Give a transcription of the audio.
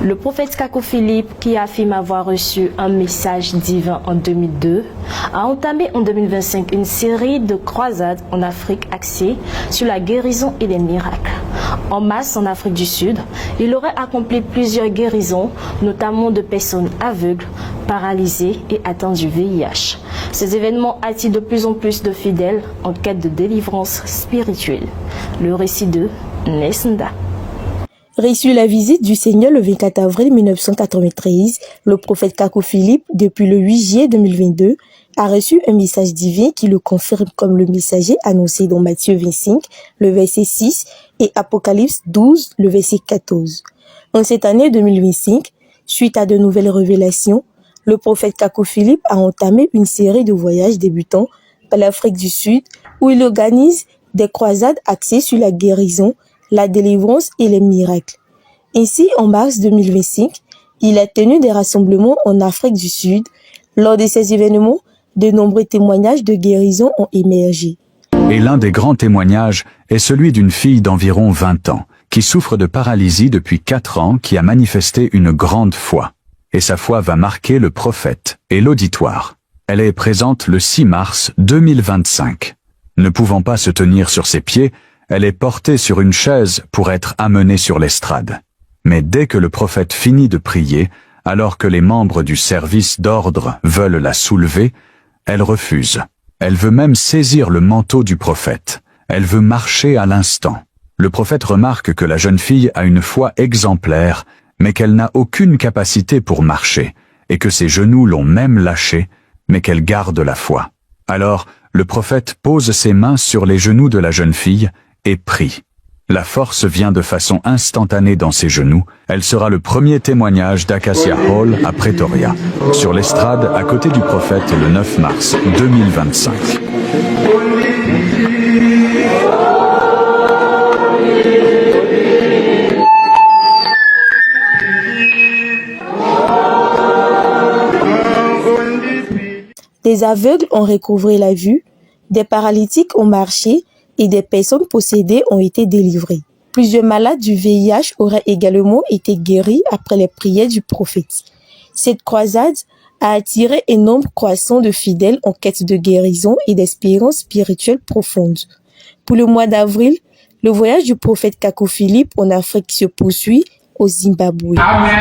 Le prophète Kako Philippe, qui affirme avoir reçu un message divin en 2002, a entamé en 2025 une série de croisades en Afrique axée sur la guérison et les miracles. En mars, en Afrique du Sud, il aurait accompli plusieurs guérisons, notamment de personnes aveugles, paralysées et atteintes du VIH. Ces événements attirent de plus en plus de fidèles en quête de délivrance spirituelle. Le récit de Nesnda. Reçu la visite du Seigneur le 24 avril 1993, le prophète Kako Philippe, depuis le 8 juillet 2022, a reçu un message divin qui le confirme comme le messager annoncé dans Matthieu 25, le verset 6, et Apocalypse 12, le verset 14. En cette année 2025, suite à de nouvelles révélations, le prophète Kako Philippe a entamé une série de voyages débutant par l'Afrique du Sud où il organise des croisades axées sur la guérison, la délivrance et les miracles. Ainsi, en mars 2025, il a tenu des rassemblements en Afrique du Sud. Lors de ces événements, de nombreux témoignages de guérison ont émergé. Et l'un des grands témoignages est celui d'une fille d'environ 20 ans, qui souffre de paralysie depuis 4 ans, qui a manifesté une grande foi. Et sa foi va marquer le prophète et l'auditoire. Elle est présente le 6 mars 2025. Ne pouvant pas se tenir sur ses pieds, elle est portée sur une chaise pour être amenée sur l'estrade. Mais dès que le prophète finit de prier, alors que les membres du service d'ordre veulent la soulever, elle refuse. Elle veut même saisir le manteau du prophète. Elle veut marcher à l'instant. Le prophète remarque que la jeune fille a une foi exemplaire, mais qu'elle n'a aucune capacité pour marcher, et que ses genoux l'ont même lâchée, mais qu'elle garde la foi. Alors, le prophète pose ses mains sur les genoux de la jeune fille et prie. La force vient de façon instantanée dans ses genoux. Elle sera le premier témoignage d'Acacia Hall à Pretoria, sur l'estrade à côté du prophète le 9 mars 2025. Des aveugles ont recouvré la vue, des paralytiques ont marché et des personnes possédées ont été délivrées. Plusieurs malades du VIH auraient également été guéris après les prières du prophète. Cette croisade a attiré un nombre croissant de fidèles en quête de guérison et d'espérance spirituelle profonde. Pour le mois d'avril, le voyage du prophète Kako Philippe en Afrique se poursuit au Zimbabwe. Amen.